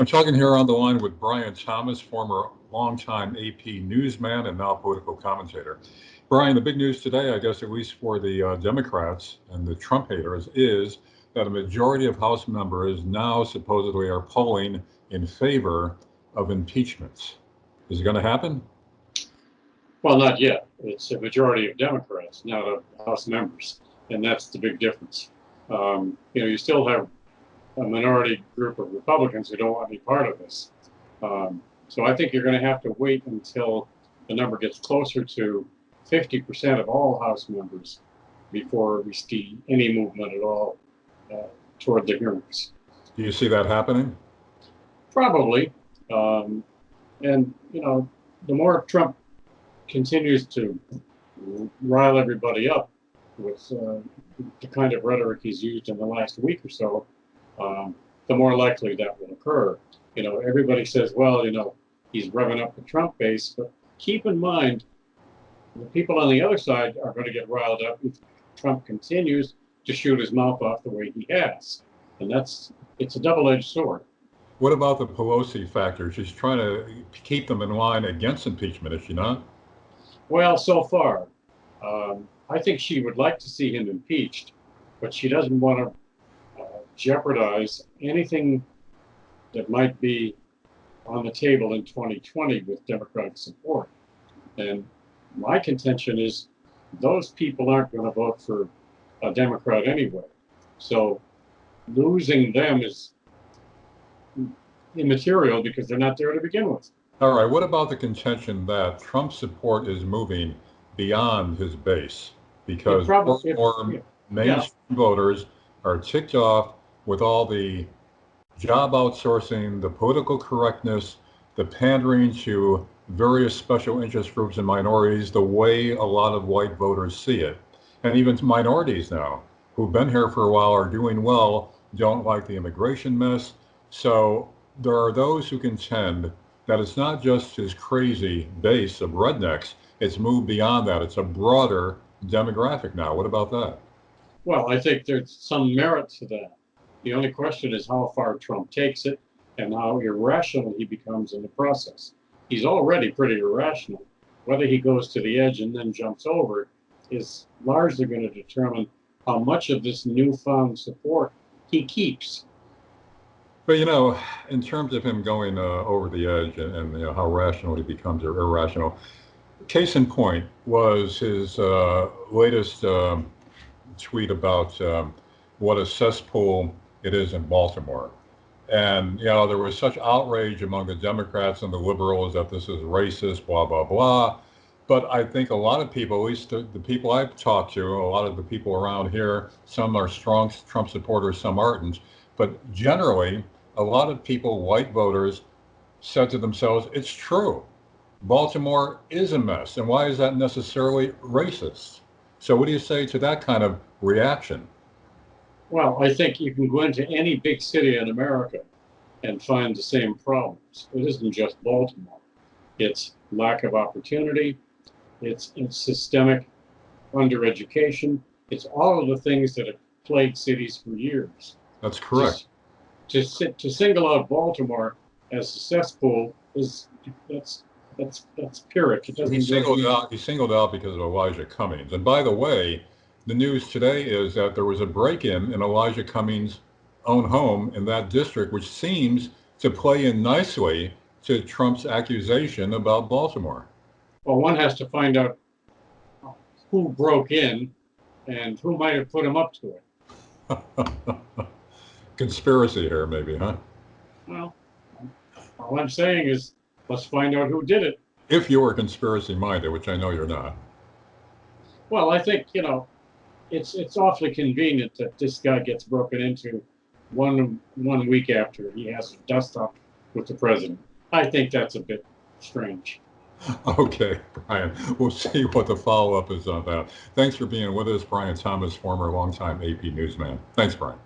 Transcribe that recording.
I'm talking here on the line with Brian Thomas, former longtime AP newsman and now political commentator. Brian, the big news today, I guess, at least for the Democrats and the Trump haters, is that a majority of House members now supposedly are polling in favor of impeachments. Is it going to happen? Well, not yet. It's a majority of Democrats, not of House members, and that's the big difference. You still have a minority group of Republicans who don't want any part of this. So I think you're going to have to wait until the number gets closer to 50% of all House members before we see any movement at all toward the hearings. Do you see that happening? Probably. And the more Trump continues to rile everybody up with the kind of rhetoric he's used in the last week or so, the more likely that will occur. Everybody says, well, he's revving up the Trump base, but keep in mind, the people on the other side are going to get riled up if Trump continues to shoot his mouth off the way he has. And it's a double-edged sword. What about the Pelosi factor? She's trying to keep them in line against impeachment, is she not? Well, so far, I think she would like to see him impeached, but she doesn't want to jeopardize anything that might be on the table in 2020 with Democratic support. And my contention is those people aren't going to vote for a Democrat anyway. So losing them is immaterial because they're not there to begin with. All right. What about the contention that Trump support is moving beyond his base because more mainstream voters are ticked off with all the job outsourcing, the political correctness, the pandering to various special interest groups and minorities, the way a lot of white voters see it. And even minorities now who've been here for a while are doing well, don't like the immigration mess. So there are those who contend that it's not just his crazy base of rednecks, it's moved beyond that. It's a broader demographic now. What about that? Well, I think there's some merit to that. The only question is how far Trump takes it and how irrational he becomes in the process. He's already pretty irrational. Whether he goes to the edge and then jumps over is largely going to determine how much of this newfound support he keeps. But, in terms of him going over the edge and how rational he becomes or irrational, case in point was his latest tweet about what a cesspool it is in Baltimore. And, there was such outrage among the Democrats and the liberals that this is racist, blah, blah, blah. But I think a lot of people, at least the people I've talked to, a lot of the people around here, some are strong Trump supporters, some aren't. But generally, a lot of people, white voters, said to themselves, it's true. Baltimore is a mess. And why is that necessarily racist? So what do you say to that kind of reaction? Well, I think you can go into any big city in America and find the same problems. It isn't just Baltimore. It's lack of opportunity. It's systemic undereducation. It's all of the things that have plagued cities for years. That's correct. To single out Baltimore as a cesspool that's pyrrhic. He singled out because of Elijah Cummings. And by the way, the news today is that there was a break-in in Elijah Cummings' own home in that district, which seems to play in nicely to Trump's accusation about Baltimore. Well, one has to find out who broke in and who might have put him up to it. Conspiracy here, maybe, huh? Well, all I'm saying is let's find out who did it. If you were conspiracy-minded, which I know you're not. Well, I think, it's awfully convenient that this guy gets broken into one week after he has a dust-up with the president. I think that's a bit strange. Okay, Brian. We'll see what the follow-up is on that. Thanks for being with us, Brian Thomas, former longtime AP newsman. Thanks, Brian.